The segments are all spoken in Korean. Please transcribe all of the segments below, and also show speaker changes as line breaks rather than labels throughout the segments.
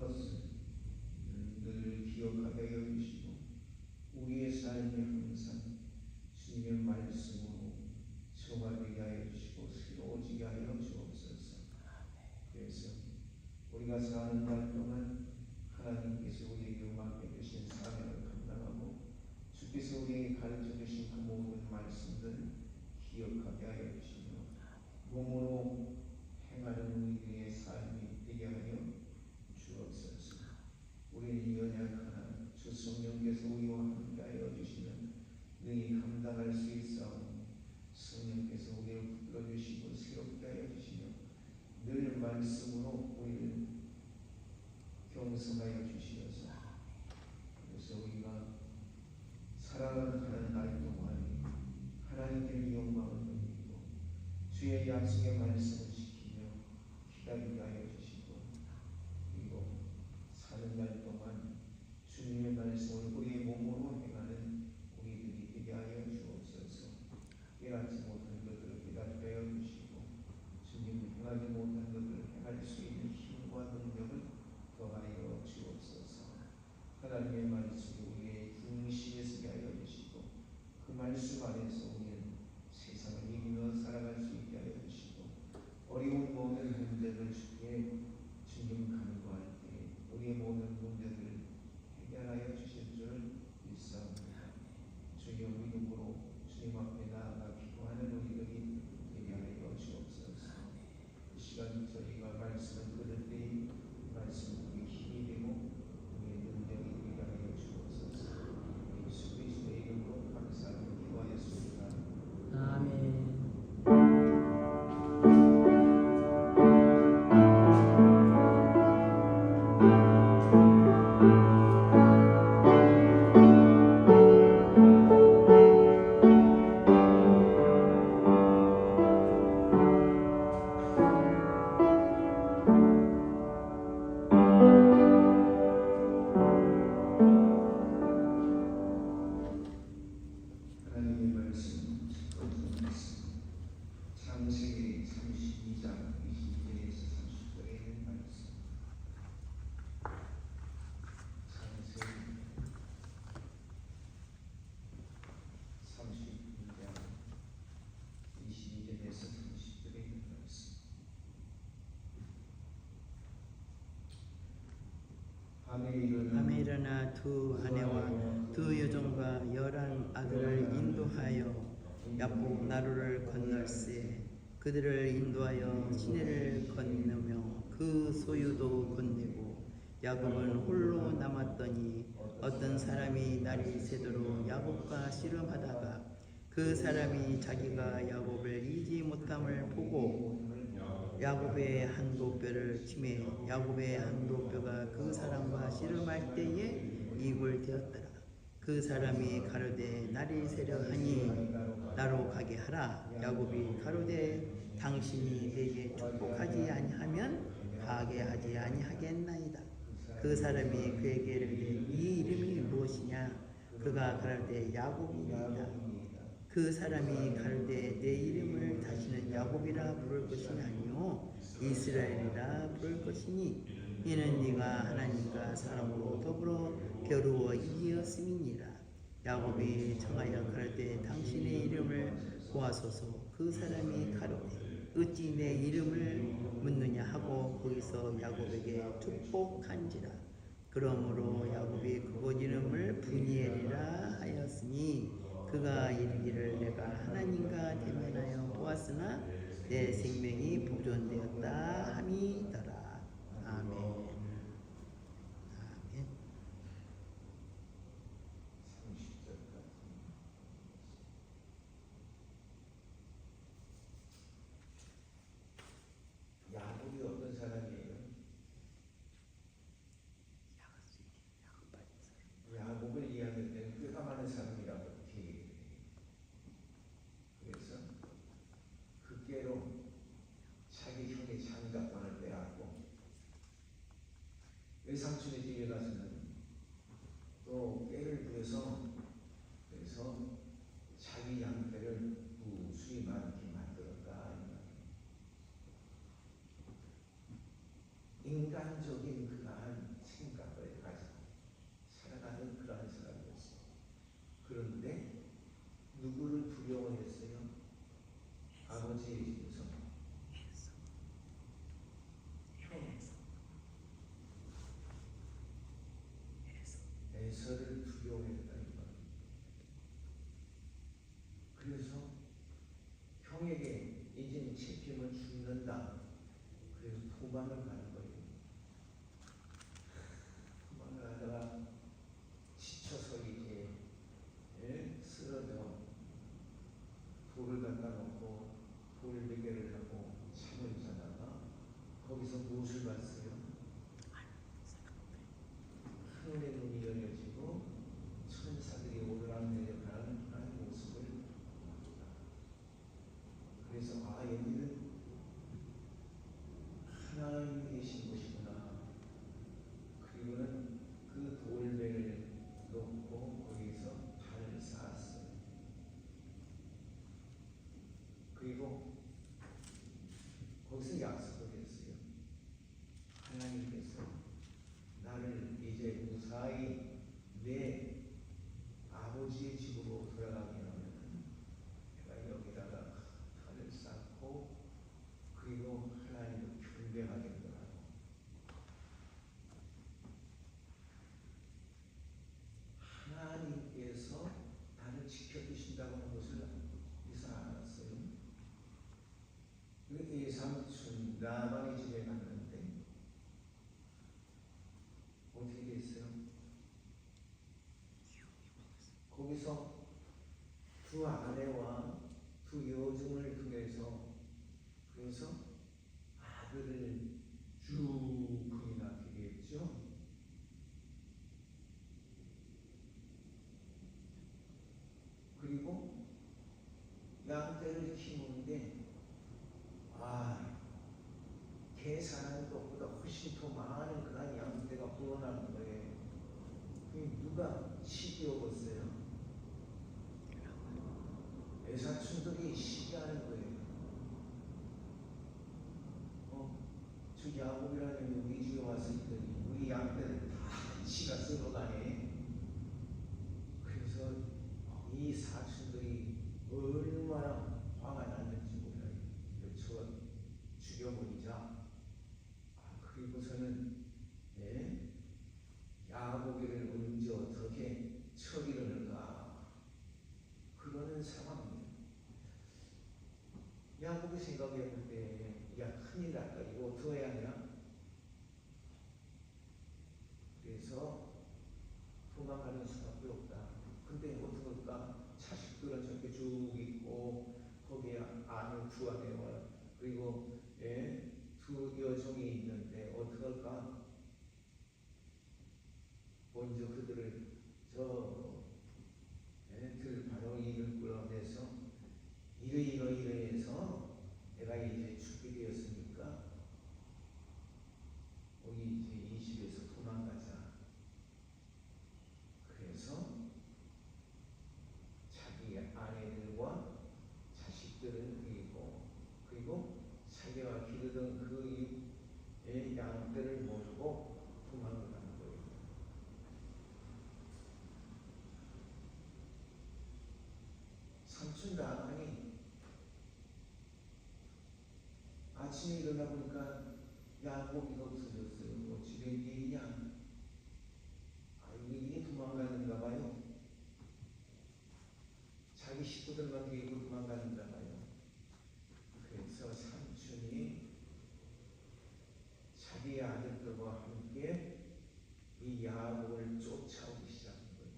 것을 늘 기억하게 여기시고 우리의 삶이 항상 주님의 말씀으로 정화되게 하여 주시고 새로워지게 하여 주옵소서. 그래서 우리가 사는 날 동안 하나님께서 우리에게 맡겨주신 사명을 감당하고 주께서 우리에게 가르쳐주신 그 모든 말씀들을 기억하게 하여 주시며 몸으로 행하는 우리들의 삶이 되게 하여 주옵소서. 우리는 연약하나 주 성령께서 우리와 함께하여 주시면 능히 감당할 수 있사오니 성령께서 우리를 붙들어주시고 새롭게 하여 주시며 늘 말씀으로 우리를 경성하여 주시어서 그래서 우리가 살아가는 날 동안 하나님께 영광을 돌리고 주의 약속의 말씀을 지키며 기다리게 하여 주시고 그리고 사는 날 동안 주님의 말씀을 우리의 몸으로 행하는 우리들이 되게 하여 주옵소서. 깨닫지 못한 것들을 깨닫게 하여 주시고 주님 행하지 못한 것들을 행할 수 있는 힘과 능력을 더하여 주옵소서. 하나님의 말씀이 우리의 중심에 서게 하여 주시고 그 말씀 안에서 우리는 세상을 이기며 살아갈 수 있게 하여 주시고 어려운 모든 문제를 주께 주님 간구할 때 우리의 모든 문제들을 해결하여 주실 줄 믿사옵니다. 주여 믿음으로 주님 앞에 나아가 기도하는 우리들이 되게 하여 주옵소서. 이 시간 저희가 말씀을 들을 때 말씀은 우리 힘이 되고 우리의 능력이 되게 하여 주옵소서. 예수 그리스도의 이름으로 감사하며 기도하였습니다.
아멘.
하나님의 말씀 창세기 32장 22절에서 30절에 있는 말씀. 창세기 32장 22절에서 30절에 있는 말씀.
밤에 일어나 두 아내와 두 여종과 11 아들을 인도하여 야복 나루를 건널세 그들을 인도하여 시내를 건너며 그 소유도 건네고 야곱은 홀로 남았더니 어떤 사람이 날이 새도록 야곱과 씨름하다가 그 사람이 자기가 야곱을 이기지 못함을 보고 야곱의 한 도뼈를 치매 야곱의 한 도뼈가 그 사람과 씨름할 때에 이굴되었더라. 그 사람이 가로되 날이 새려하니 나로 가게 하라. 야곱이 가로되 당신이 내게 축복하지 아니하면 가게 하지 아니하겠나이다. 그 사람이 그에게 이르되 이 이름이 무엇이냐? 그가 가로되 야곱이니이다. 그 사람이 가로되 내 이름을 다시는 야곱이라 부를 것이 아니요 이스라엘이라 부를 것이니 이는 네가 하나님과 사람으로 더불어 겨루어 이기었음이니라. 야곱이 청하여 가로되 당신의 이름을 고하소서. 그 사람이 가로되 어찌 내 이름을 묻느냐 하고 거기서 야곱에게 축복한지라. 그러므로 야곱이 그곳 이름을 브니엘이라 하였으니 그가 이르기를 내가 하나님과 대면하여 보았으나 내 생명이 보존되었다 함이더라. 아멘. 아멘.
야곱이 어떤 사람이에요? 야곱을 이해할 때는 꾀가 많은 사람이라고 얘기해요. 그래서 그 꾀로 자기 형의 장작권을 빼앗고 외삼촌의 집에 가서는 또 꾀를 부려서 그래서 자기 양떼를 무수히 많게 만들었다. 인간적인 그러한 거기서 두 아내와 두 여종을 통해서 그래서 아들을 쭉 거기 낳게 했죠. 그리고 양떼를 키우는데 계산하는 것보다 훨씬 더 많은 그런 양떼가 불어나는 거예요. 그게 누가 시기어봤어요? 외사촌들이 시기하는 거예요. 저 야곱이라는 우리 집에 와서 있더니 우리 양떼를 다 지가 쓸어가네. 그래서 이 사촌들이 얼마나 화가 났는지 몰라요. 저 죽여버리자. 그리고서는 야곱이를 언제 어떻게 처리를 할까 그러는 상황이에요. 야곱이 생각해볼 때 야 큰일 났다. 이거 어떻게 해야 하냐. 그래서 도망가는 수밖에 없다. 근데 어떡할까? 자식들은 저렇게 쭉 있고 거기에 아내 두 아내와 그리고 두 여종이 있는데 어떡할까? 먼저 그들을 들바로 이를 끌어내서 이래해서 내가 이제 죽게 되었으니까 우리 이제 이 집에서 도망가자. 그래서 자기 아내들과 자식들은 그리고 자기가 기르던 그 양떼를 모르고 도망을 가는 거예요. 삼촌 라반이 아침에 일어나 보니까 야곱이가 없어졌어요. 뭐 집에 일이냐? 이게 도망가는가 봐요. 자기 식구들만 데리고 도망가는가 봐요. 그래서 삼촌이 자기 아들들과 함께 이 야곱을 쫓아오기 시작한 거예요.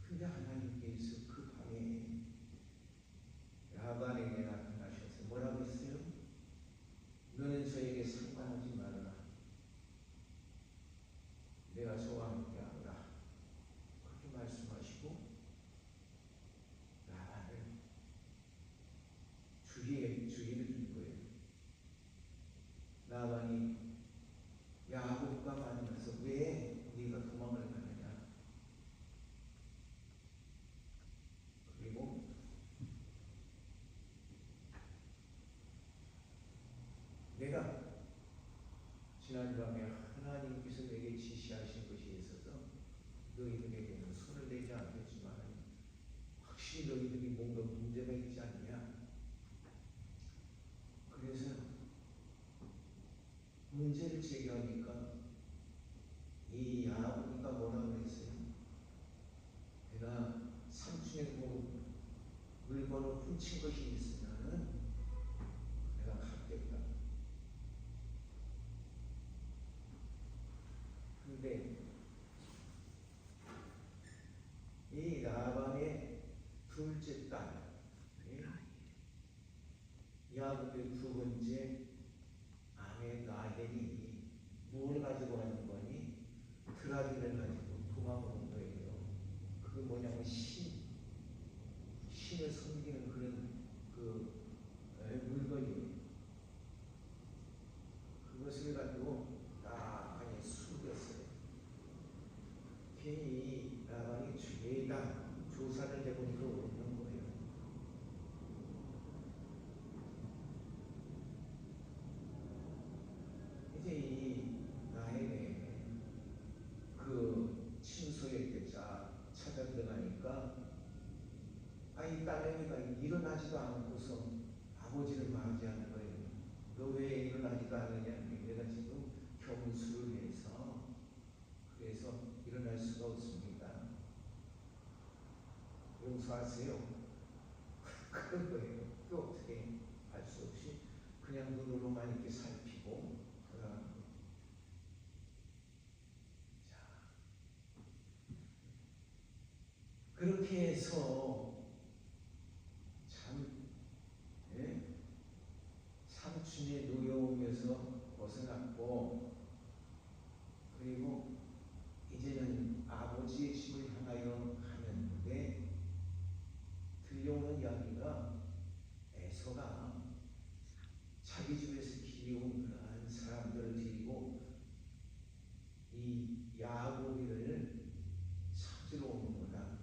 근데 하나님께서 그 밤에 라반에게 나타나셔서 뭐라고 했어요? 너는 저에게 상관하지 말아라. 내가 저와 함께 하라. 그렇게 말씀하시고 라반을 주의를 준 거예요. 라반이 야곱과 만나서 왜 네가 도망을 가느냐. 그리고 내가 지난밤에 하나님께서 내게 지시하신 것이 있어서 너희들에게는 손을 내지 않겠지만 확실히 너희들이 뭔가 문제가 있지 않냐. 그래서 문제를 제기하니까 이 야곱이가 뭐라고 그랬어요? 내가 삼촌의 물건을 훔친 것이 있으면은 내가 갚겠다. 근데 이 라반의 둘째 딸, 야곱의 두 번째 아내 라헬이 뭘 가지고 하는 거니? 드라기를 가지고 도망을 온 거예요. 그게 뭐냐면 신을 섬기는 그런 물건이에요. 그것을 가지고 딱 숨겼어요. 괜히 라반이 죄다 조사를 해보니까 없는 거예요. 이제 이 라헬의 그 침소에 찾아 들어가니까 이 딸내미가 일어나지도 않고서 아버지를 맞이하는 거예요. 너 왜 일어나지도 않느냐? 내가 지금 그렇게 해서 참 삼촌의 노여움에서 벗어났고, 그리고 이제는 아버지의 집을 향하여 가는데 들려오는 이야기가 에서가 자기 집에서 키운 그러한 사람들을 데리고 이 야곱이를 찾으러 오는 거다.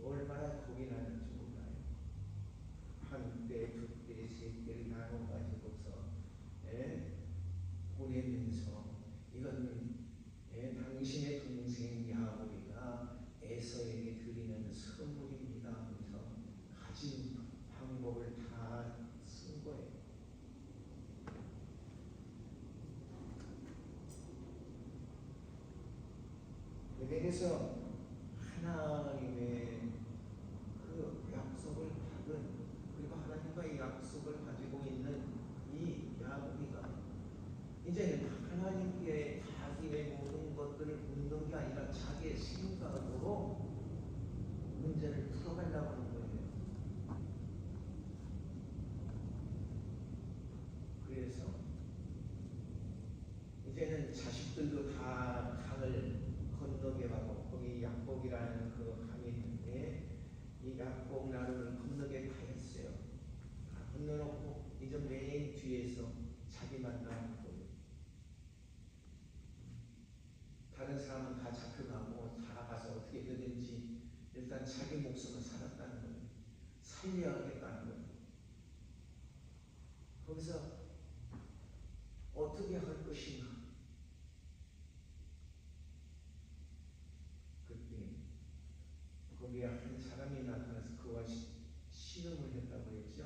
얼마나 겁이 나는지 몰라요. 한 때, 두 때, 세 때를 나눠가지고서 보내면서 이건 당신의 동생 야곱이가 에서에게 드리는 선물입니다 하면서 가진 방법을 다 쓴 거예요. 그래서 하나님의 그 약속을 받은, 그리고 하나님과의 약속을 가지고 있는 이 야곱이가 이제는 하나님께 자기의 모든 것들을 묻는 게 아니라 자기의 생각으로 문제를 풀어가려고 하는 거예요. 그래서 이제는 자식들도 다 강을 건너게 가고, 거기 약복이라는 그 강이 있는데 이 약복 나루를 건너게 다 했어요. 다 건너놓고 이제 맨 뒤에서 자기만 남고, 다른 사람은 다 잡혀가고 다 가서 어떻게 되든지 일단 자기 목숨을 살았다는 거예요. 살려야겠다는 거예요. 거기서 어떻게 할 것인가? 그때 거기에 한 사람이 나타나서 그와 씨름을 했다고 했죠.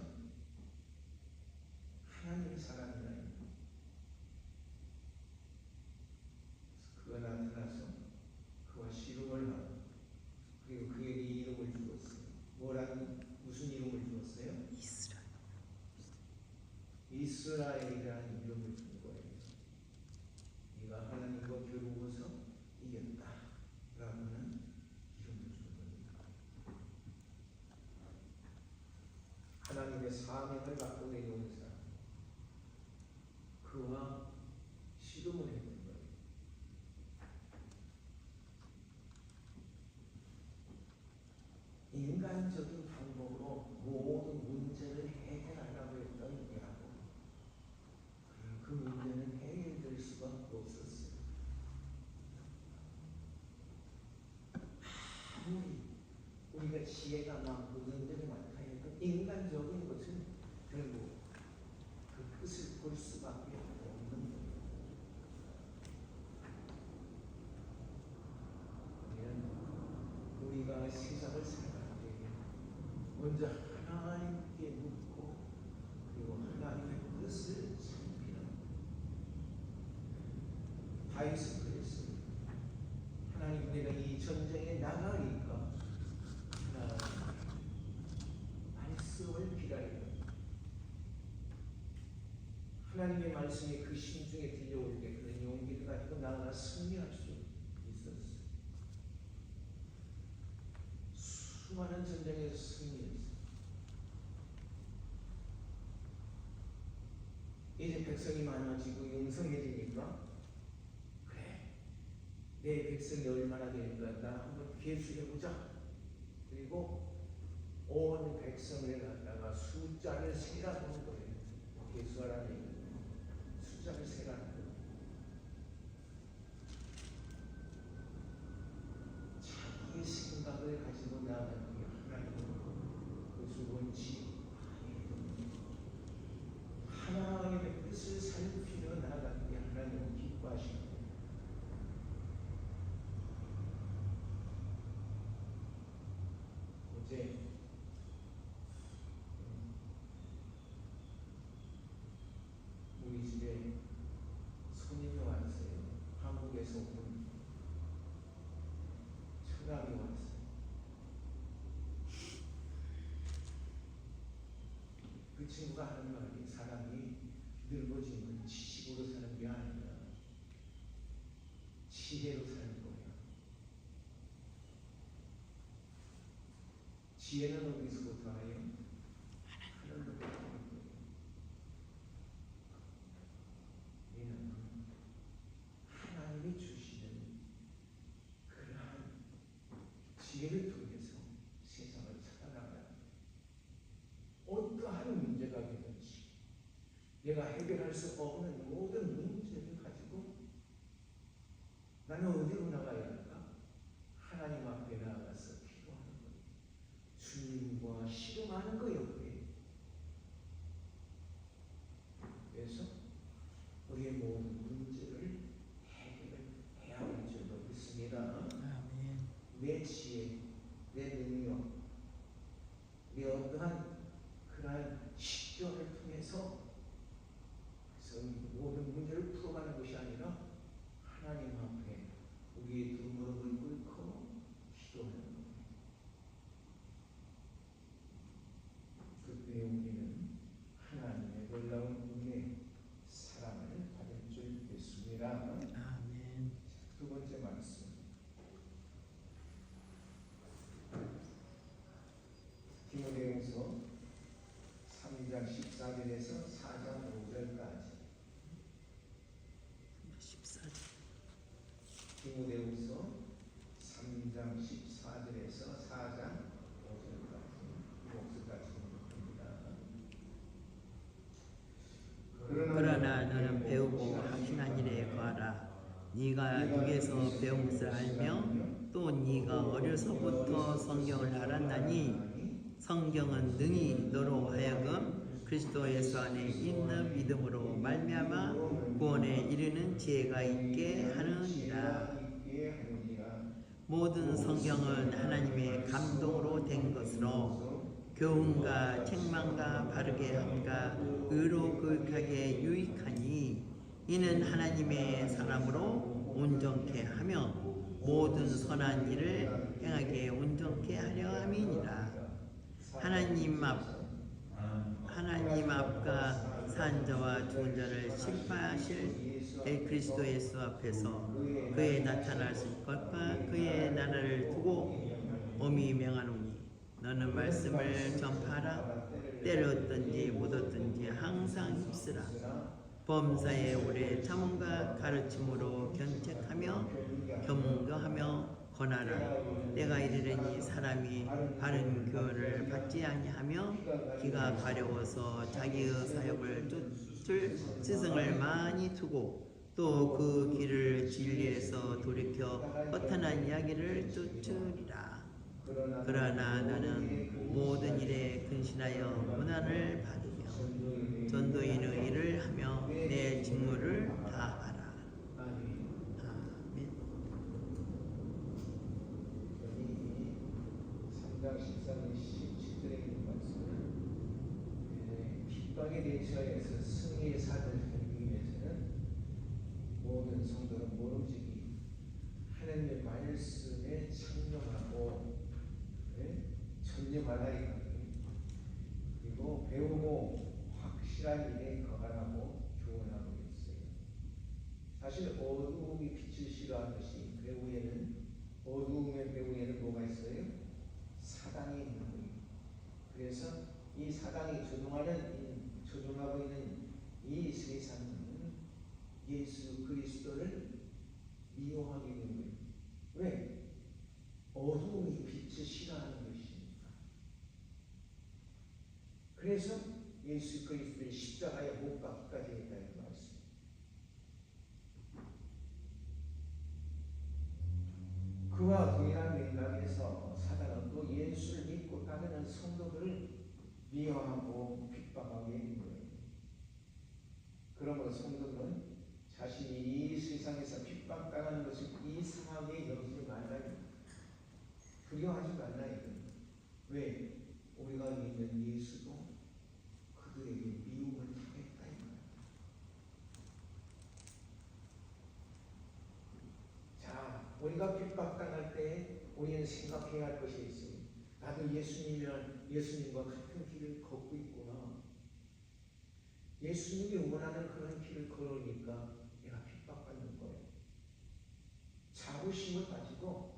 하나님의 사람이라. 그가 나타나서 그와 씨름을 하고, 그리고 그에게 이름을 주었어요. 무슨 이름을 주었어요? 이스라엘이라는 이름을 준 거예요. 네가 하나님과 겨루어서 이겼다라고는 이름을 준 겁니다. 하나님의 사명을 갖고 내려온 사람, 그와 씨름을 했던 거예요. 인간적인 방법으로 모든 문제를 해결하려고 했던 야곱. 그 문제는 해결될 수가 없었어요. 아무리 우리가 지혜가 많고 능력이 많다 해도 인간적인 것은 결국 그 끝을 볼 수밖에 없는 거예요. 우리가 세상을 살아갈 때 먼저 하나님께 묻고, 그리고 하나님의 뜻을 살피는, 다윗은 그랬어요. 하나님, 내가 이 전쟁에 나가니까 말씀을 기다리는, 하나님의 말씀이 그 심중에 들려올 때 그런 용기를 가지고 나아가 승리할 수 있었어요. 수많은 전쟁에서 승리했어요. 이제 백성이 많아지고 용성해지니까, 그래, 내 백성이 얼마나 되니까 나 한번 계수해보자. 그리고 온 백성을 갖다가 숫자를 세라는 거예요. 계수하라는 얘기예요. 숫자를 세라는 거예요. 자기의 생각을 가지고 나아가는 게 하나님은 그것을 원치 않아요. 하나님의 뜻을 살피며 나아가는 게 하나님은 기뻐하시는 거예요. 어제 우리 집에 손님이 왔어요. 한국에서 온 처남이 왔어요. 그 친구가 하는 말이, 사람이 늙어지면 지식으로 사는 게 아니라 지혜로 사는 거야. 지혜는 어디서부터 와요? 하늘로부터 오는 거예요. 왜냐하면 하나님이 주시는 그러한 지혜를 통해서 세상을 살아나가야 합니다. 어떠한 문제가 되든지 내가 해결할 수 없는 모든 문제를 가지고 나는 어디로 나가야 할까? 하나님 앞에 나아가서 기도하는 거예요. 주님과 씨름하는 거예요. 그래서 우리의 모든 문제를 해결해야 할 줄로 믿습니다.
아멘.
내 지혜, 내 능력, 내 어떠한 그러한 식견을 통해서 그래서 모든 문제를 풀어가는 것이 아니라 하나님 앞에 우리의 두 무릎을 꿇고 기도하는 거예요. 그때 우리는 하나님의 놀라운 은혜, 사랑을 받을 줄 믿습니다.
아멘.
두 번째 말씀. 디모데후서 3장 14절에서 4장 5절까지.
14절.
디모데후서 3장 14절에서 4장 5절까지. 목수까지 공독합니다.
그러나 너는 배우고 확신한 일에 거하라. 네가 누구에서 배운 것을 알며 또 네가 어려서부터 성경을 알았나니 성경은 능히 너로 하여금 그리스도 예수 안에 있는 믿음으로 말미암아 구원에 이르는 지혜가 있게 하느니라. 모든 성경은 하나님의 감동으로 된 것으로 교훈과 책망과 바르게 함과 의로 교육하기에 유익하니 이는 하나님의 사람으로 온전케 하며 모든 선한 일을 행하게 온전케 하려 함이니라. 하나님 앞과 산 자와 죽은 자를 심판하실 그리스도 예수 앞에서 그의 나타나실 것과 그의 나라를 두고 엄히 명하노니 너는 말씀을 전파하라. 때를 얻든지 못 얻든지 항상 힘쓰라. 범사에 오래 참음과 가르침으로 견책하며 겸교하며 권하라. 때가 이르려니 사람이 바른 교훈을 받지 아니하며 귀가 가려워서 자기의 사역을 쫓을 스승을 많이 두고 또 그 길을 진리에서 돌이켜 허탄한 이야기를 쫓으리라. 그러나 너는 모든 일에 근신하여 고난을 받으며 전도인의 일을 하며 내 직무를 다하라. 아멘.
3장 14절 17절에 있는 말씀은 핍박에 대처해서 승리의 사도를 하기 위해서는 모든 성도는 모름지기 하나님의 말씀에 청렴하고 전념하라. 그리고 배우고 확실한 일에 거하라고 교훈하고 있어요. 사실 어두움이 빛을 싫어하듯이 배후에는 뭐가 있어요? 사단이 있는 거예요. 그래서 이 사단이 조종하고 있는 이 세상은 예수 그리스도를 미워하게 되는 거예요. 왜? 어두움이 빛을 싫어하는 것이니까. 그래서 예수 그리스도를 십자가에 못 박기까지 했다는 말씀. 그와 동일한 맥락에서 사단은 또 예수를 믿고 따르는 성도들을 미워하고 핍박하게 되는 거예요. 그러므로 성도들은 자신이 이 세상에서 핍박당하는 것을 이 상황에 여기지 말라요. 두려워하지 말라요. 왜? 우리가 믿는 예수도 그들에게 미움을 당했다. 자, 우리가 핍박당할 때 우리는 생각해야 할 것이 있어요. 나도 예수님과 같은 길을 걷고 있구나. 예수님이 원하는 그런 길을 걸으니까 내가 핍박받는 거예요. 자부심을 가지고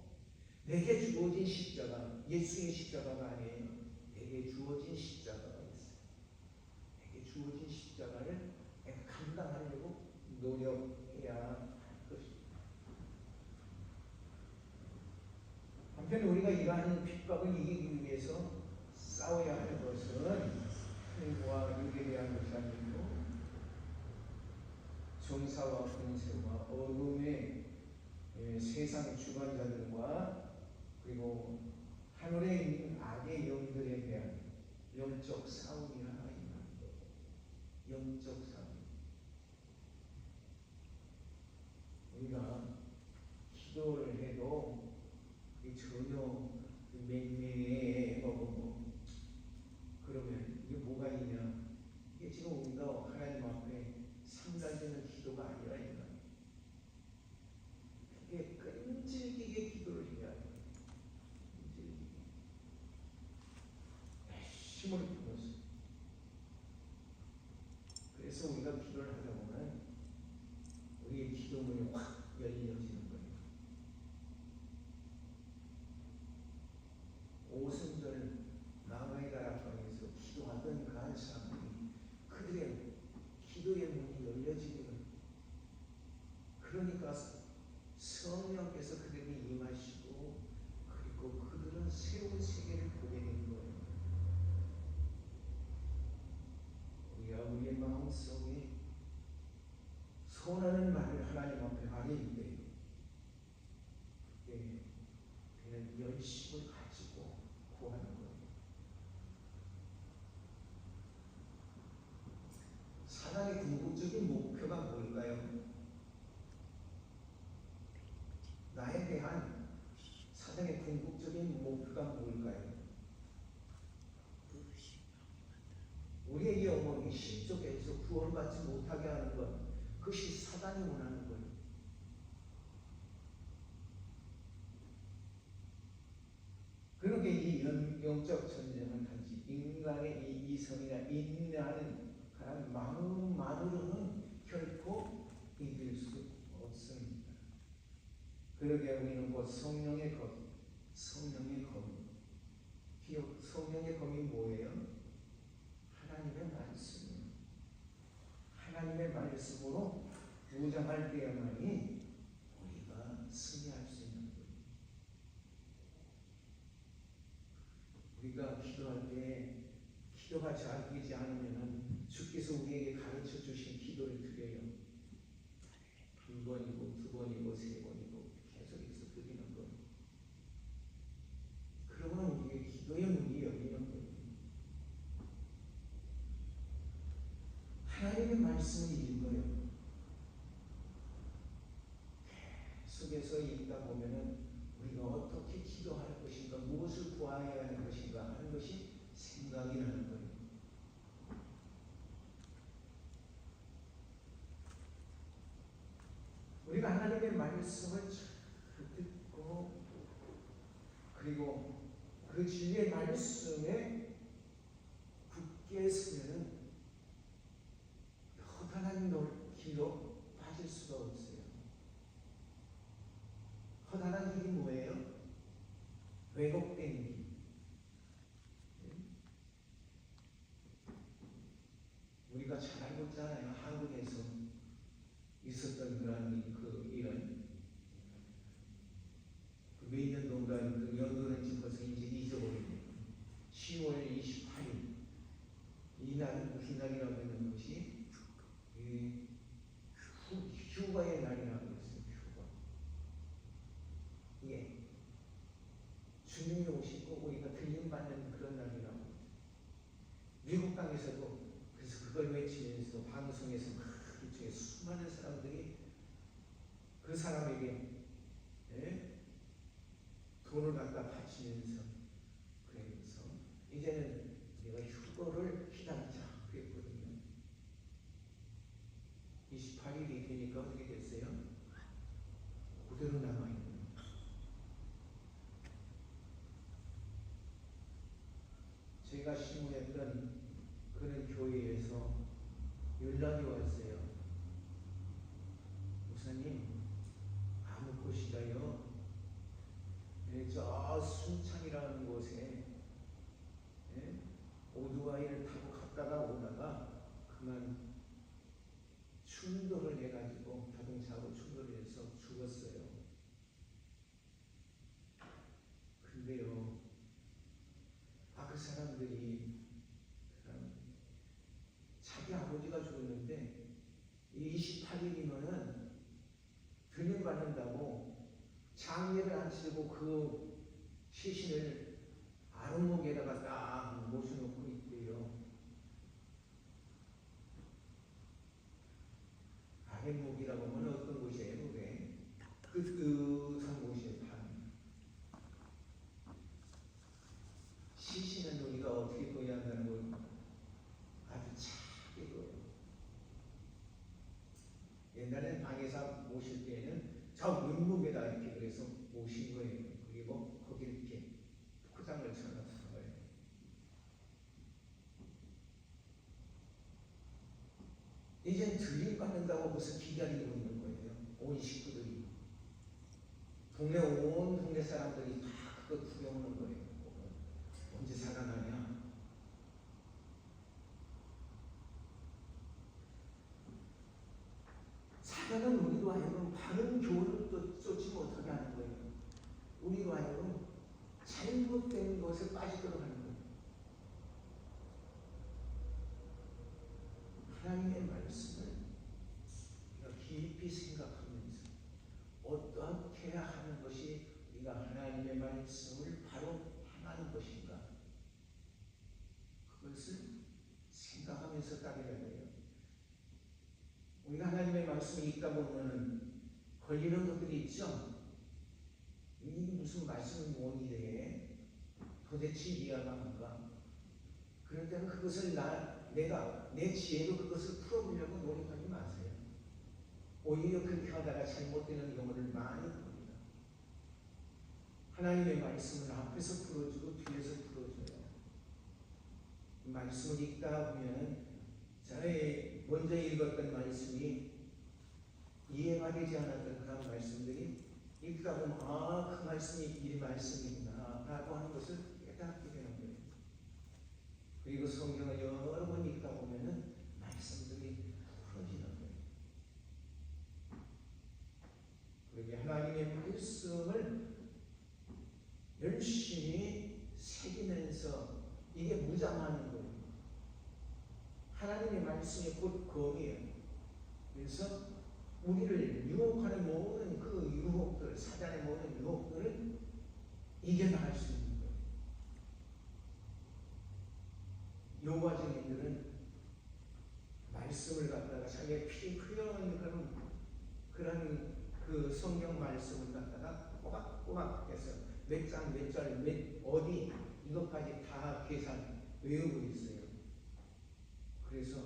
내게 주어진 십자가, 예수의 십자가가 아니에요. 내게 주어진 십자가가 있어요. 내게 주어진 십자가를 내가 감당하려고 노력해야 할 것입니다. 한편 우리가 이러한 핍박을 이기기 위해서 싸워야 할 것은 하늘과 육에 대한 것이 아니고 정사와 권세와 어둠의 세상의 주관자들과 그리고 하늘에 있는 악의 영들에 대한 영적 싸움이 하나 있는 거예요. 영적 싸움. 우리가 기도를 해도 전혀 맹맹해 먹고 그러면 이게 뭐가 있냐? 이게 지금 우리가 하나님 앞에 상달되는 기도가 아니라 이거. 이게 끈질기게 기도를 해야 돼. 힘을 품어서. 그래서 우리가 기도를 하다 보면 우리의 기도문이 확 열려지는 거예요. 오순절 나무의 다락방에서 기도하던 그 한 사람들이 그들의 기도의 문이 열려지는 거예요. 그러니까 성령께서 그들에게 임하시고 그리고 그들은 새로운 세계를 보게 된 거예요. 우리가 우리의 마음속에 선하는 말을 하나님 앞에 하릴 때 그때 그는 열심을 가지고 구하는 거예요. 사단의 궁극적인 목표가 뭘까요? 나에 대한 사단의 궁극적인 목표가 뭘까요? 우리의 영혼이 십쪽에서 구원받지 못하게 하는 것, 그것이 사단이 원하는 거예요. 그렇게 이 영적 전쟁은 단지 인간의 이 이성이나 인내하는 그런 마음만으로는 결코 이길 수 없습니다. 그러게 우리는 곧 성령의 검, 성령의 검. 비록 성령의 검이 뭐예요? 하나님의 말씀이에요. 하나님의 말씀으로 무장할 때야만이 우리가 승리할 수 있는 거예요. 우리가 기도할 때 기도가 잘 되지 않으면 주께서 우리에게 가르쳐 주신 기도를 드려요. 한 번이고 두 번이고 세 번이고 계속해서 드리는 거예요. 그러면 우리의 기도의 문이 열리는 거예요. 하나님의 말씀을 읽어요. 계속해서 읽다 보면은 우리가 어떻게 기도할 것인가, 무엇을 구하여야 하는 것인가 하는 것이 생각이 나는 거예요. 우리가 하나님의 말씀을 잘 듣고 그리고 그 진리의 말씀에 굳게 서면은 허다한 길로 빠질 수가 없어요. 허다한 길이 뭐예요? 왜곡된 길. 우리가 잘 알고 있잖아요. 한국에서 있었던 그런 일은 몇 년도인가 그 연도는 짚어서 이제 잊어버립니다. 10월 28일 이날은 무슨 날이라고 하는 것이 휴가의 날이라고 했어요. 휴가. 예. 주님이 오시고 우리가 들림받는 그런 날이라고. 미국 땅에서도 그래서 그걸 외치면서 방송에서 이쪽에 수많은 사람들이 그 사람에게 돈을 갖다 바치면서 그러면서 이제는 내가 휴거를 기다리자 그랬거든요. 28일이 되니까 어떻게 됐어요? 그대로 남아있는 거예요. 제가 신고했던 그런 교회에서 연락이 왔어요. 목사님, 아무 곳이라요. 저 순창이라는 곳에 오토바이를 타고 갔다가 오다가 그만 충돌을 해가지고 자동차하고 충돌을 해서 죽었어요. 근데요, 그 사람들이 자기 아버지가 죽었는데 28일이면은 들림받는다고 장례를 안 치르고 그 시신을 아랫목에다가 딱 모셔놓고 있대요. 아랫목이라고 하면 어떤 곳이에요? 그게 그한 곳이에요. 반. 시신은 우리가 어떻게 둬야 한다는 걸 아주 차게 둬요. 옛날에는 방에서 모실 때에는 저 문목에다 이렇게 그래서 모신 거예요. 그리고 거기 이렇게 포장을 쳐놨던 거예요. 이젠 들림받는다고 벌써 기다리고 있는 거예요. 온 식구들이. 온 동네 사람들이 다 그거 구경하는 거예요. 언제 살아나냐? 사단은 우리로 하여금 바른 교훈을 쫓지 못하게 하는 거예요. 우리로 하여금 잘못된 것에 빠지도록 하는 거예요. 하나님의 말씀을 우리가 깊이 생각하면서 어떻게 하는 것이 우리가 하나님의 말씀을 바로 행하는 것인가, 그것을 생각하면서 따라야 돼요. 우리가 하나님의 말씀이 읽다 보면 걸리는 것들이 있죠. 이게 무슨 말씀이 뭔일에 도대체 이해가 안 가. 그럴 때는 그것을 내가 내 지혜로 그것을 풀어보려고 노력하지 마세요. 오히려 그렇게 하다가 잘못되는 경우를 많이 봅니다. 하나님의 말씀을 앞에서 풀어주고 뒤에서 풀어줘요. 말씀을 읽다 보면 저의 먼저 읽었던 말씀이 이해가 되지 않았던 그런 말씀들이 읽다 보면 그 말씀이 이 말씀이구나 라고 하는 것을 깨닫게 되는 거예요. 그리고 성경을 여러 번 읽다 보면은 말씀들이 풀어지는 거예요. 그렇게 하나님의 말씀을 열심히 새기면서 이게 무장하는 거예요. 하나님의 말씀이 곧 검이에요. 그래서 우리를 유혹하는 모든 그 유혹들, 사단의 모든 유혹들을 이겨나갈 수 있는 거예요. 여호와 증인들은 말씀을 갖다가 자기의 피 흘려는 그런 그 성경 말씀을 갖다가 꼬박꼬박 해서 몇 장, 몇 절, 어디 이것까지 다 계산 외우고 있어요. 그래서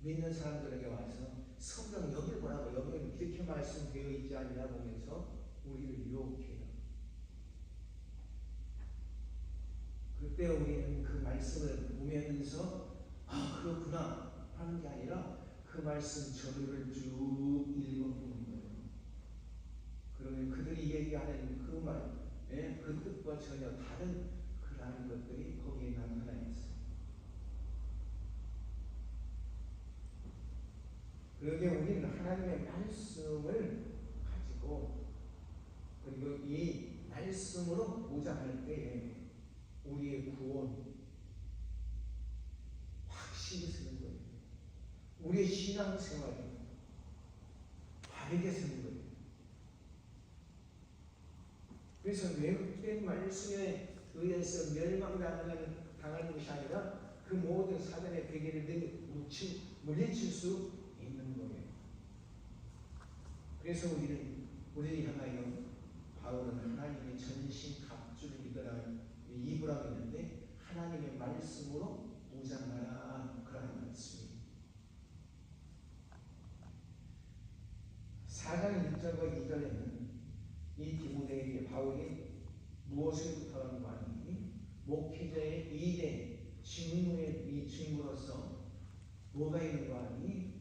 믿는 사람들에게 와서 성경 여기를 보라고, 여기는 이렇게 말씀되어 있지 않냐 보면서 우리를 유혹해요. 그때 우리는 그 말씀을 보면서 그렇구나 하는 게 아니라 그 말씀 전후를 쭉 읽어보는 거예요. 그러면 그들이 얘기하는 그 말, 그 뜻과 전혀 다른 그러한 것들이 거기에 나타나 있어요. 그러게 우리는 하나님의 말씀을 가지고 그리고 이 말씀으로 무장할 때에 우리의 구원 확실히 서는 거예요. 우리의 신앙생활이 바르게 서는 거예요. 그래서 왜곡된 말씀에 의해서 멸망당하는 것이 아니라 그 모든 사단의 베개를 물리칠 수 있는 거예요. 그래서 우리를 향하여 바울은 하나님의 전신 갑주를 입으라고 했는데 하나님의 말씀으로 무장하라 그러는 말씀이에요. 4장 1절과 2절에는 이 디모데에게 바울이 무엇을 부탁하는 거 아니니? 목회자의 2대 직무로서 뭐가 있는 거 아니니?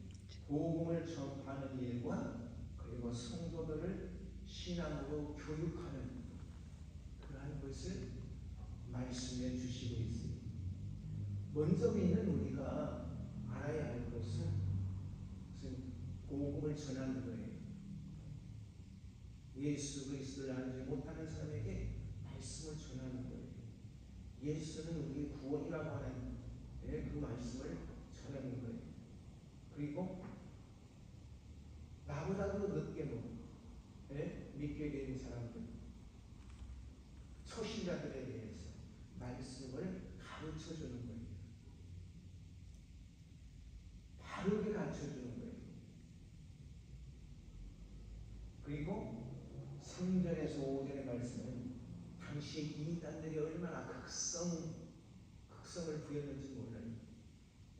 복음을 전파하는 일과 그리고 성도들을 신앙으로 교육하는 그러한 그것을 말씀해 주시고 있어요. 먼저는 우리가 알아야 할 것은 복음을 전하는 거예요. 예수 그리스도를 알지 못하는 사람에게 말씀을 전하는 거예요. 예수는 우리의 구원이라고 하는 그 말씀을 전하는 거예요. 그리고 나보다도 늦게 믿게 된 사람들, 초신자들에 대해서 말씀을 가르쳐 주는 거예요. 바르게 가르쳐 주는 거예요. 그리고 성전에서 오전의 말씀은 당시 이단들이 얼마나 극성을 부였는지 몰라요.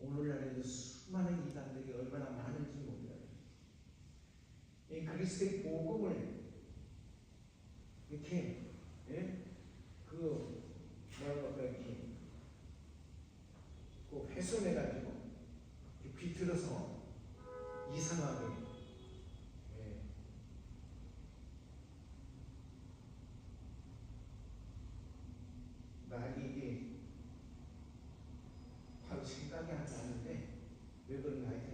오늘날에도 수많은 이단들이 얼마나 많은지 몰라요. 이 그리스도의 복음을 이렇게 훼손해가지고 비틀어서 이상하게 말이 이게 바로 생각이 안 나는데 왜 그런가 하여튼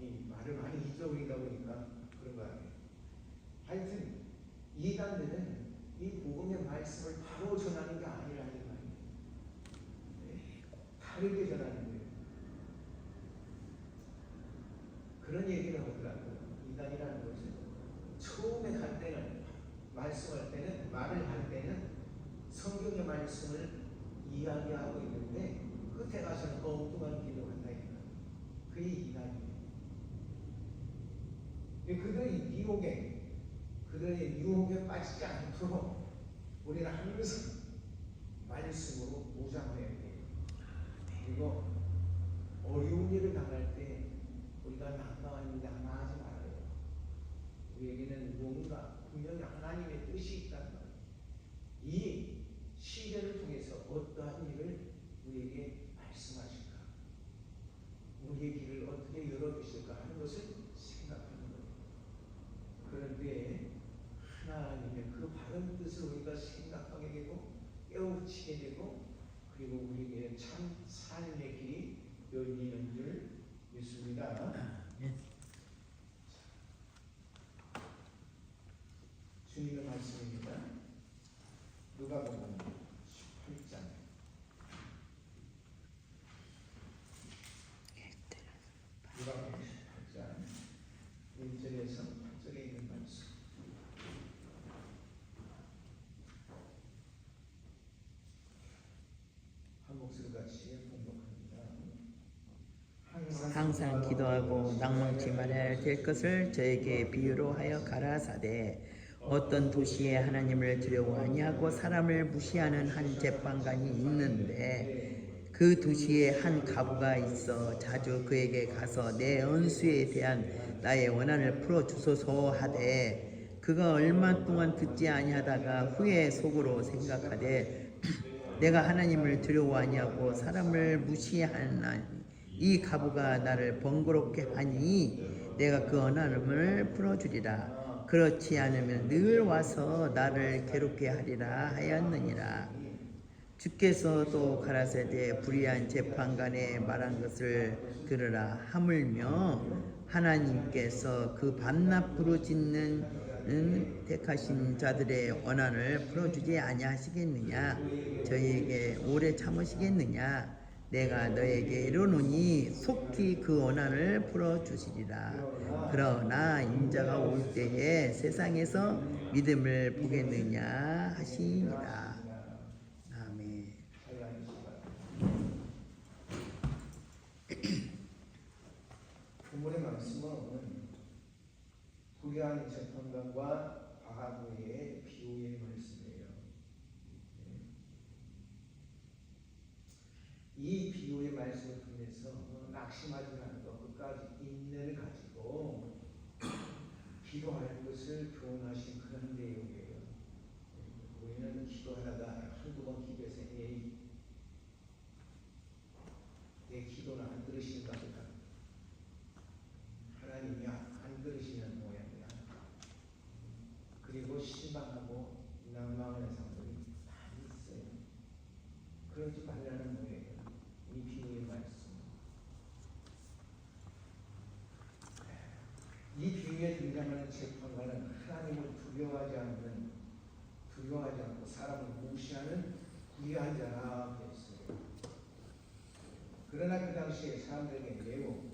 이 말을 많이 잊어버리다 보니까 그런 거 같아요. 하여튼 이단들은 이 복음의 말씀을 바로 전하는 게 아니라는 말이에요. 다르게 전하는 거예요. 그런 얘기를 하더라고요. 이단이라는 것은 처음에 갈 때는 말씀할 때는 말을 할 때는 성경의 말씀을 이야기하고 있는데 끝에 가서는 엉뚱한 기도한다. 그게 이단이에요. 그들의 유혹에 빠지지 않도록 우리는 항상 말씀으로 무장해야 돼요. 그리고 어려운 일을 당할 때 우리가 낙망하지 말아요. 우리에게는 뭔가 분명히 하나님의 뜻이 있다는 거예요. 이 시대를 통해서 어떠한 일을 우리에게 말씀하실까, 우리의 길을 어떻게 열어주실까 하는 것을 생각하는 거예요. 그럴 때 하나님의 그 바른 뜻을 우리가 생각하게 되고 깨우치게 되고 그리고 우리에게 참 삶의 길이 열리는 줄 믿습니다. 주님의 말씀입니다. 누가복음 18장 누가복음 18장 1절에서 8절에 있는 말씀. 한 목소리 같이 봉독합니다.
항상 기도하고 낭망치 말아야 될 것을 저에게 비유로 하여 가라사대 어떤 도시에 하나님을 두려워하니 하고 사람을 무시하는 한 재판관이 있는데 그 도시에 한 과부가 있어 자주 그에게 가서 내 원수에 대한 나의 원한을 풀어주소서 하되 그가 얼마 동안 듣지 아니하다가 후에 속으로 생각하되 내가 하나님을 두려워하냐고 사람을 무시하나니 이 과부가 나를 번거롭게 하니 내가 그 원한을 풀어주리라. 그렇지 않으면 늘 와서 나를 괴롭게 하리라 하였느니라. 주께서 또 가라사대 불의한 재판관의 말한 것을 들으라. 하물며 하나님께서 그 밤낮 부르짖는 택하신 자들의 원한을 풀어주지 아니하시겠느냐. 저희에게 오래 참으시겠느냐. 내가 너에게 이르노니 속히 그 원한을 풀어주시리라. 그러나 인자가 올 때에 세상에서 믿음을 보겠느냐 하시니라. 아멘.
본문의 말씀은 불의한 재판관과 과부의 비유의 말씀이에요. 이 비유의 말씀을 통해서 낙심하지 않고 끝까지 인내를 가지고 기도할 것을 교훈하신 그런 내용이에요. 우리는 기도하다가 한두 번 기도해서 내 기도는 안 들으시는가 보다. 하나님이 안 들으시는 모양이야. 그리고 실망하고 낭망하는 사람들이 뒤에 등장하는 재판관은 하나님을 두려워하지 않고 사람을 무시하는 구리한 자라 했어요. 그러나 그 당시에 사람들에게 매우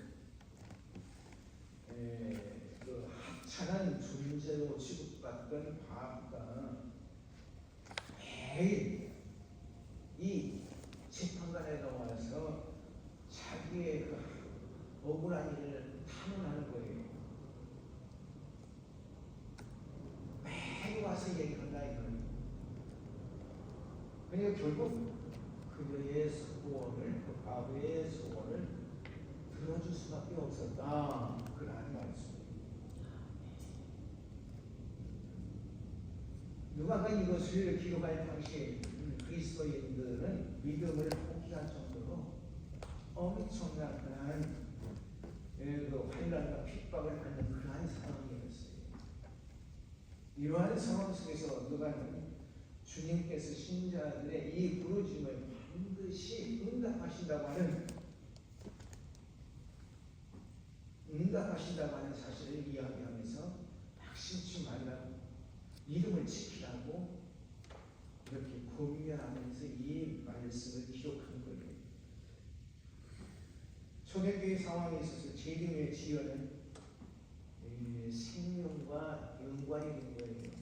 그 하찮은 존재로 취급받던 바브가 매일 이 재판관에 나와서 자기의 그 억울한 일을 탐문하는 거예요. 매일 와서 얘기한다 이거예요. 그러니까 결국 그녀의 소원을, 그 바브의 소원을 들어줄 수밖에 없었다. 그러한 말씀입니다. 누가가 이것을 기록할 당시 그리스도인들은 믿음을 포기할 정도로 엄청난 그 환난과 핍박을 받는 그러한 상황이었어요. 이러한 상황 속에서 누가는 주님께서 신자들의 이 부르심을 반드시 응답하신다고 하는 사실을 이야기하면서 낙심치 말라고, 믿음을 지키라고 이렇게 권면하면서 이 말씀을 기록한 거예요. 초대교회 상황에 있어서 재림의 지연은 생명과 연관이 된 거예요.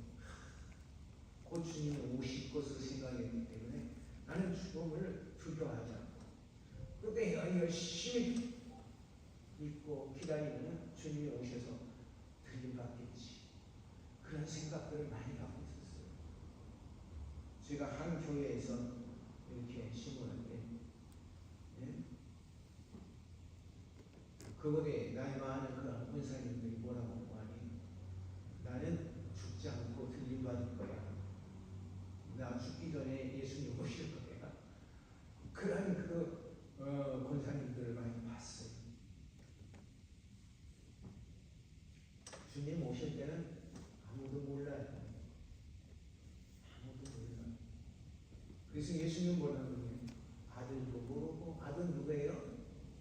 곧 주님이 오실 것을 생각했기 때문에 나는 죽음을 두려워하지 않고 그때 열심히 믿고 기다리면 주님이 오셔서 들림받겠지. 그런 생각들을 많이 하고 있었어요. 제가 한 교회에서 이렇게 신문한데 그곳에 나이 많은 그런 권사님들이 뭐라고 하니 나는 죽지 않고 들림받을 거야. 나 죽기 전에 예수님 오실 거야. 그런 권사님들을 많이 봤어요. 주님 오실 때는 아무도 몰라요. 아무도 몰라요. 그래서 예수님 뭐라고 해요? 아들도 모르고, 아들 누구예요?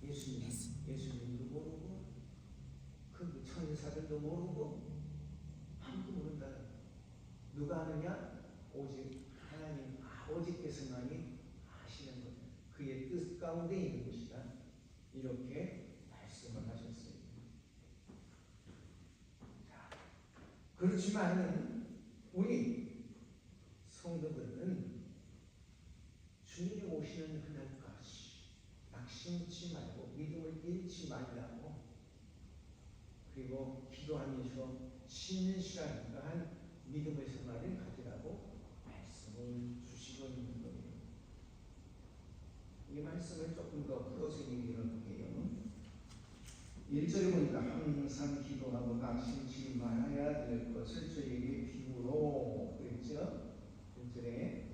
예수님도 모르고, 그 천사들도 모르고, 아무도 모른다. 누가 아느냐? 오직 하나님 아버지께서만이 아시는 것. 그의 뜻 가운데 있는 것이다. 이렇게 말씀을 하셨어요. 자, 그렇지만 우리 성도들은 주님이 오시는 그날까지 낙심치 말고 믿음을 잃지 말라고, 그리고 기도하면서 신실한 믿음의 생활을 가지라고 말씀을 주시고 있는 거예요. 이 말씀을 조금 더 풀어서 얘기를 할게요. 1절에 보니까 항상 기도하고 낙심치 말아야 될 것을 저에게 비유로 그랬죠. 1절에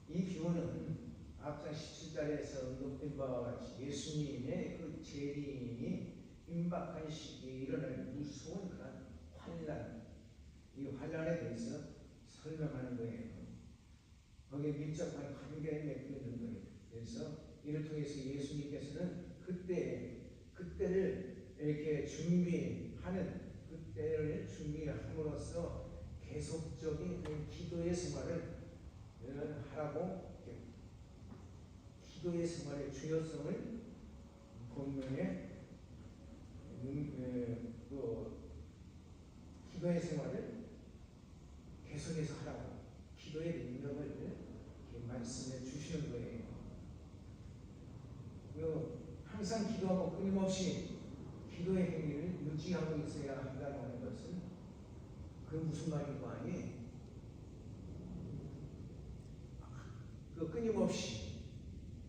이 비유는 앞장 17절에서 언급된 바와 같이 예수님의 그 재림이 임박한 시기에 일어날 무서운 그런 환난, 이 환난에 대해서 설명하는 거예요. 거기에 밀접한 관계를 맺고 있는 거예요. 그래서 이를 통해서 예수님께서는 그때를 이렇게 그때를 준비함으로써 계속적인 기도의 생활을 하라고, 기도의 생활의 중요성을 본문에 기도의 생활을 계속해서 하라고, 기도의 능력을 이렇게 말씀해 주시는 거예요. 항상 기도하고 끊임없이 기도의 행위를 유지하고 있어야 한다고 하는 것은 그 무슨 말인가 하니, 그 끊임없이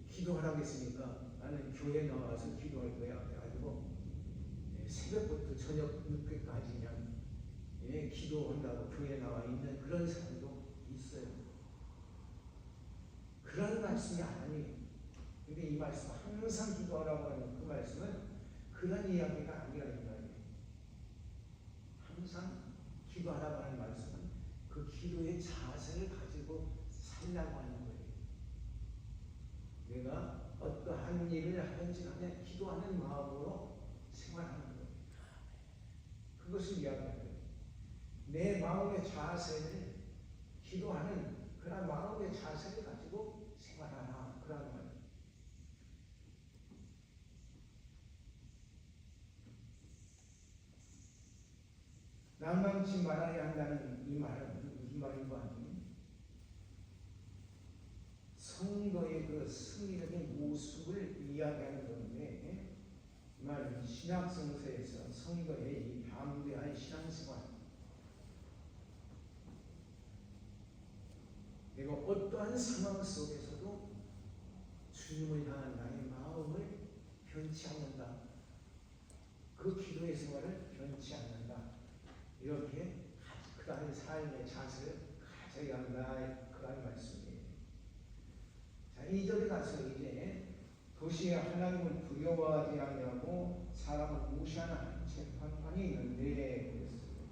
기도하라고 했으니까 나는 교회 나와서 기도할 거야 해가지고 새벽부터 저녁 늦게까지 그냥 기도한다고 교회에 나와 있는 그런 사람도 있어요. 그런 말씀이 아니에요. 근데 이 말씀, 항상 기도하라고 하는 그 말씀은 그런 이야기가 아니라는 거예요. 항상 기도하라고 하는 말씀은 그 기도의 자세를 가지고 살라고 하는 거예요. 내가 어떠한 일을 하든지 간에 기도하는 마음으로 생활하는 거예요. 그것을 이야기하는 거예요. 내 마음의 자세를 기도하는 그런 마음의 자세를 가지고 생활하라. 그런 말이에요. 낭만치 말아야 한다는 이 말은 무슨 말인가 하니 성도의 그 승리적인 모습을 이야기하는 건데 이 말은 신약성서에서 성도의 이 담대한 신앙생활 내가 어떠한 상황 속에서도 주님을 향한 나의 마음을 변치 않는다. 그 기도의 생활을 변치 않는다. 이렇게 그러한 삶의 자세를 가져야 한다. 그런 말씀이에요. 자, 2절에 가서 이제 도시에 하나님을 두려워하지 않냐고 사람을 무시하는 재판관이 있는데 그랬어요.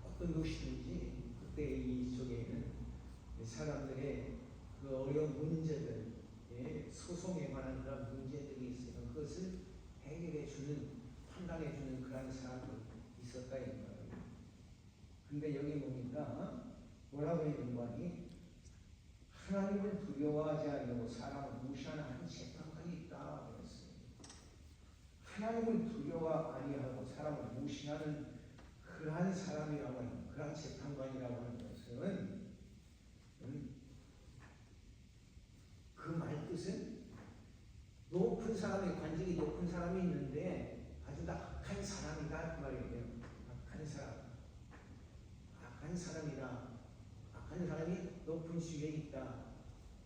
어떤 도시든지 그때 이 속에는 사람들의 그 어려운 문제들, 소송에 관한 그런 문제들이 있으면 그것을 해결해 주는, 판단해 주는 그런 사람도 있었다 이 말이에요. 근데 여기 보니까 뭐라고 있는 거니? 하나님을 두려워하지 않고 사람을 무시하는 한 재판관이 있다 그랬어요. 하나님을 두려워 아니하고 사람을 무시하는 그러한 사람이라고 하는, 그러한 재판관이라고 하는 것은 그 말뜻은 높은 사람이, 관직이 높은 사람이 있는데 아주 다 악한 사람이다 그 말이에요. 악한 사람, 악한 사람이다. 악한 사람이 높은 지위에 있다.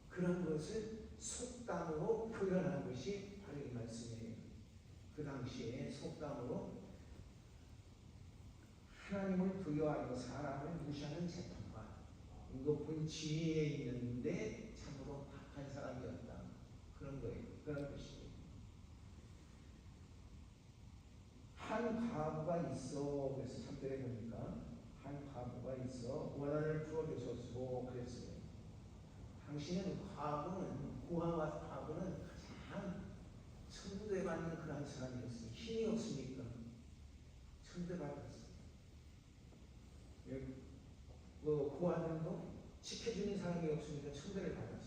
그런 것을 속담으로 표현한 것이 바로 이 말씀이에요. 그 당시에 속담으로 하나님을 두려워하고 사람을 무시하는 재판관, 높은 지위에 있는데 참으로 악한 사람이었다. 그런 거예요. 그런 것이에요. 한 과부가 있어. 그래서 3절에 보니까 한 과부가 있어 원한을 풀어주소서 그랬어요. 당신은 과부는, 고아와 과부는 가장 천대받는 그런 사람이었어요. 힘이 없으니까 천대받았어요. 그 고아들도 지켜주는 사람이 없으니까 천대를 받았어요.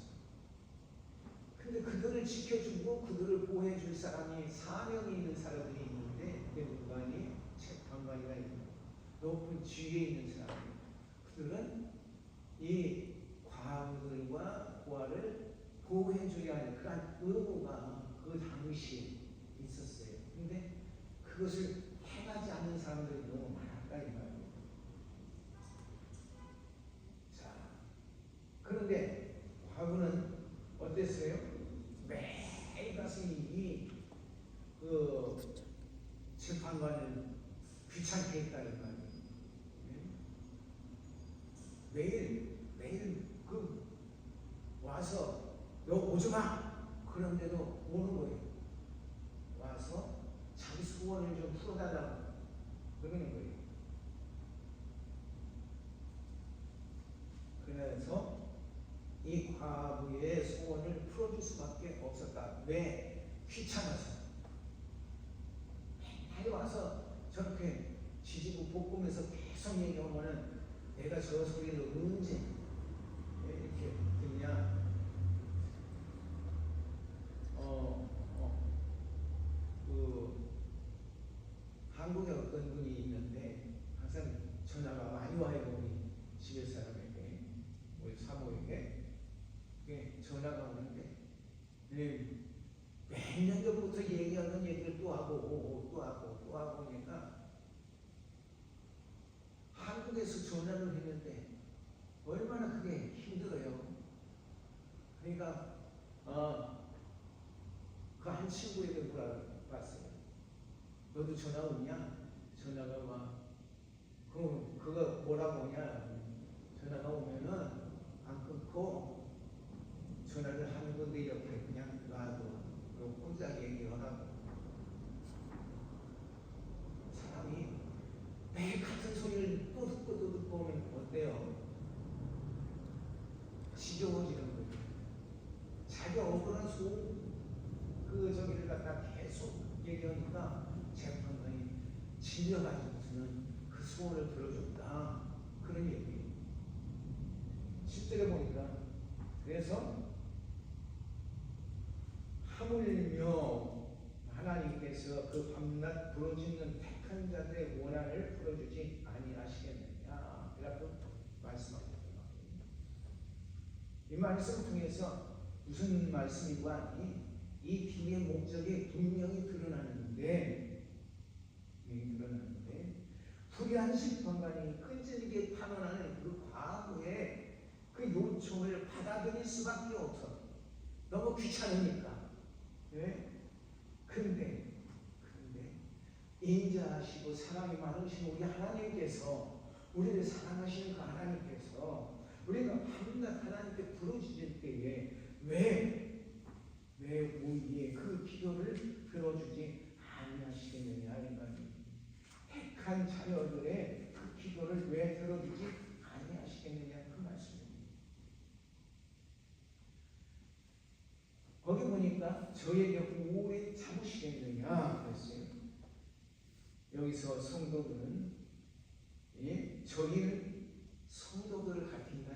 근데 그들을 지켜주고 그들을 보호해줄 사람이, 사명이 있는 사람들이 있는데 그게 누가니? 재판관이가 있는 높은 지위에 있는 사람. 그들은 이 과부들과 고아를 보호해줘야 하는 그런 의무가 그 당시에 있었어요. 근데 그것을 행하지 않는 사람들이 너무 많았다 이 말이에요. 자, 그런데 과부는 어땠어요? 매일 가서 그 재판관을 귀찮게 했다는 말이에요. 매일 그 와서 너 오지 마. 그런데도 오는 거예요. 와서 자기 소원을 좀 풀어달라고 그러는 거예요. 그래서 이 과부의 소원을 풀어줄 수밖에 없었다. 왜? 귀찮아서. 맨날 와서 저렇게 지지고 볶으면서 계속 얘기하면은 내가 저 소리를 언제 이렇게 듣냐? 그 한국에 어떤 분이 있는데 항상 전화가 많이 와요. 우리 집에 사람에게, 우리 사모에게 전화가 오는데 몇 년 전부터 얘기하는 얘기를 또 하고 하니까 한국에서 전화를 했는데 얼마나 그게 힘들어요. 그러니까 그 한 친구에게 물어봤어요. 너도 전화 오냐? 전화가 막 그거 뭐라고 오냐? 전화가 오면은 안 끊고 전화를 하는 건데 이렇게 그냥 놔도 혼자 얘기하라고. 사람이 매일 같은 소리를 또 듣고 오면 어때요? 지겨워지는 거예요. 자기 억울한 내가 계속 얘기하니까 재판관이 질려가지고서는 그 소원을 들어줬다. 그런 얘기예요. 10절에 보니까 그래서 하물며 하나님께서 그 밤낮 부르짖는 택한 자들의 원한을 풀어주지 아니하시겠느냐. 이라고 말씀하셨더라고요. 이 말씀을 통해서 무슨 말씀이고 하니 이 비유의 목적이 분명히 드러나는데 불의한 심판관이 끈질기게 탄원하는 그 과거의 그 요청을 받아들일 수밖에 없어. 너무 귀찮으니까. 네? 근데 인자하시고 사랑이 많으신 우리 하나님께서, 우리를 사랑하시는 그 하나님께서 우리가 밤낮 하나님께 부르짖을 때에 왜 우리의 그 기도를 들어주지 아니하시겠느냐. 택한 자녀들의 그 기도를 왜 들어주지 아니하시겠느냐. 그 말씀입니다. 거기 보니까 저에게 오래 참으시겠느냐 그랬어요. 여기서 성도들은 저희는 성도들을 가르친다.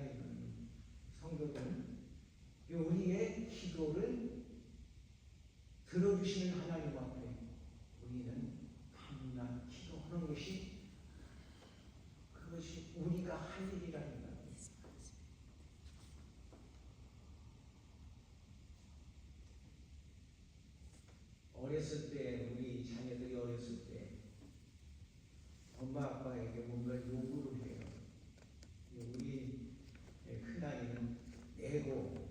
성도들은 우리의 기도를 들어주시는 하나님 앞에 우리는 밤낮 기도하는 것이 그것이 우리가 할 일이라는 거예요. 어렸을 때, 우리 자녀들이 어렸을 때 엄마 아빠에게 뭔가 요구를 해요. 우리 큰아이는 레고,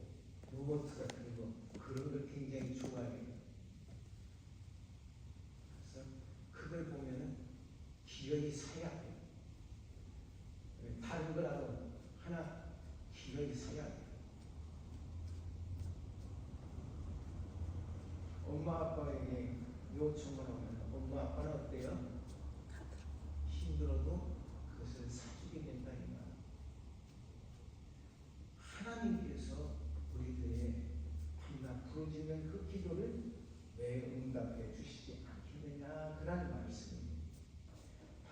로봇 같은 거 그런 걸 굉장히 좋아해요. 그래서 그걸 보면은 기어이 사야 돼요. 다른 거라도 하나 기어이 사야 돼요. 엄마 아빠에게 요청을 하면 엄마 아빠는 어때요? 힘들어도 그것을 사주게 된다 이 말. 하나님께서 우리들의 밤낮 부르짖는 그 기도를 왜 응답해 주시지 않겠느냐 그런 말씀입니다.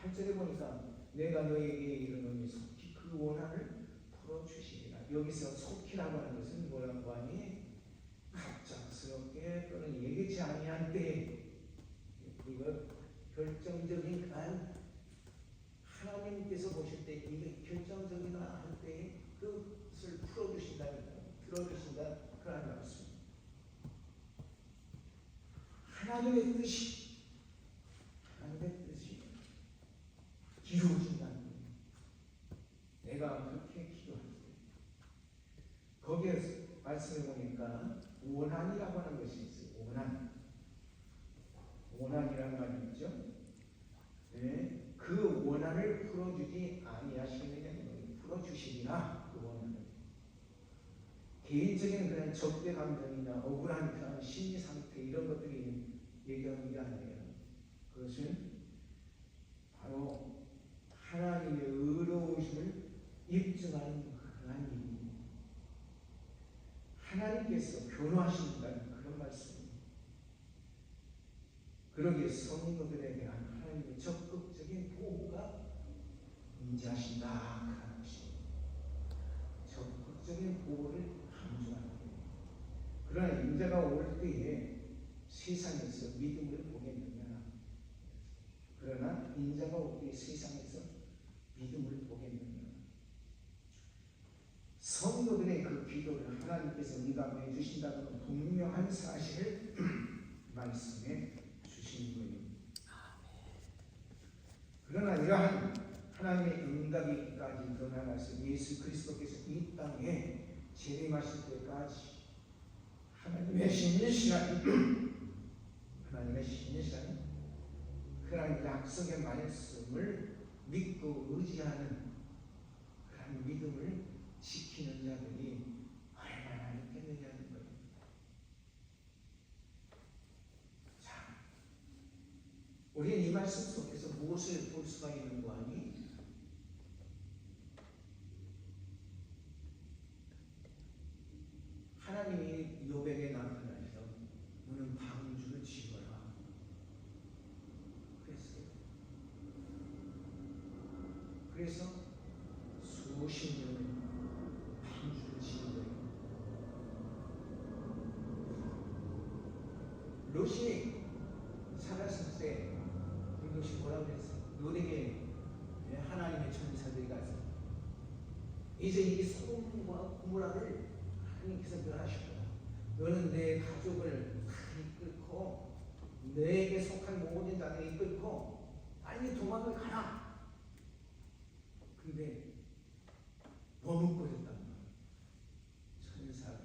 8절에 보니까 내가 너에게 이르노니 속히 그 원한을 풀어주시리라. 여기서 속히라고 하는 것은 뭐라고 하니? 갑작스럽게 또는 예기치 아니한 때에, 이거 결정적인 그런 하나님께서 보실 때 이게 결정적이다 할 때에 그것을 풀어주신다니까, 들어주신다 그런 말씀입니다. 하나님의 뜻이 이루어진다는 거예요. 내가 그렇게 기도할 때 거기에 말씀해 보니까 원한이라고 하는 것이 있어요. 원한이라는 말이 있죠. 네. 그 원한을 풀어주지 아니하시느냐. 풀어주시리라. 그 원한을 개인적인 그런 적대 감정이나 억울한 그런 심리 상태 이런 것들이 얘기하는 게 아니에요. 그것은 바로 하나님의 의로우심을 입증하는 그러한 일입니다. 하나님께서 변호하신다는 그런 말씀입니다. 그러기에 성도들에 대한 하나님의 적극적인 보호가 임재하신다 그런 것입니다. 적극적인 보호를 강조하는 거예요. 그러나 임재가 올 때에 세상에서 믿음을 보겠느냐. 그러나 인자가 올 때에 세상에서 믿음을 보겠느냐. 성도들의 그 기도를 하나님께서 응답해 주신다는 분명한 사실을 말씀해 주신 거예요. 그러나 이러한 하나님의 응답이까지 드러나서 예수 그리스도께서 이 땅에 재림하실 때까지 하나님의 신실한 그런 약속의 말씀을 믿고 의지하는 그런 믿음을 지키는 자들이 얼마나 있겠느냐는 거예요. 자, 우리는 이 말씀 속에서 무엇을 볼 수가 있는 거 아니? 하나님이 요백에 나타나셔서 너는 방주를 지어 롯이 살았을 때 롯이 뭐라고 그랬어요? 롯에게 하나님의 천사들이 가서 이제 이 소돔과 고모라를 하나님께서 멸하실 거야. 너는 내 가족을 다 이끌고 내게 속한 모든 자들을 이끌고 빨리 도망을 가라. 근데 너무 꼬졌단 말이야. 천사가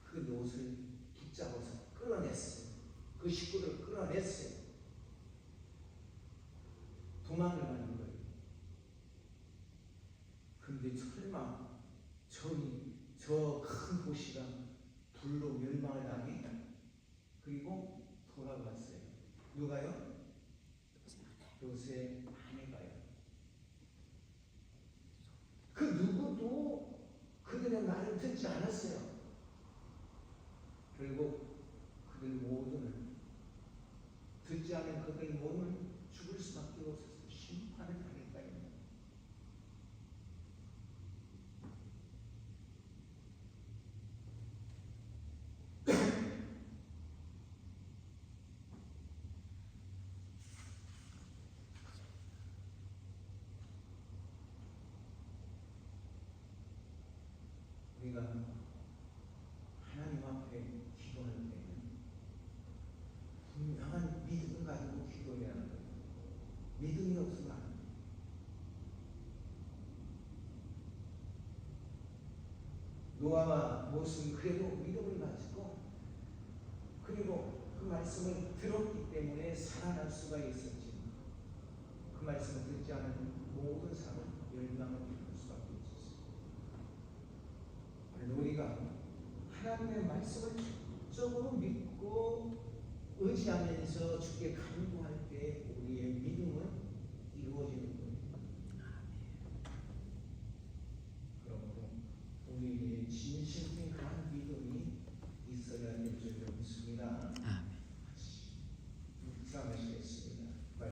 그 롯을 붙잡아서 끌어냈어요. 그 식구를 끌어냈어요. 도망을 가는 거예요. 근데 설마 저 큰 도시가 불로 멸망을 당해? 그리고 돌아갔어요. 누가요? 롯의 아내가요. 그 누구도 그들의 말을 듣지 않았어요. 결국 그들 모두는 듣지 않은 그들 모두는 죽을 수밖에 없었어요. 심판을 당했다니. 우리가 하나님 앞에 기도할 때는 분명한 믿음을 가지고 기도해야 하는 거예요. 믿음이 없으면 안 돼요. 노아와 롯은 그래도 믿음을 가지고 그리고 그 말씀을 들었기 때문에 살아날 수가 있었지. 그 말씀을 듣지 않은 모든 사람은 멸망을 입을 수밖에 없었어요. 우리가 하나님의 말씀을 적극적으로 믿고 의지하면서 주께 간구할 때 우리의 믿음은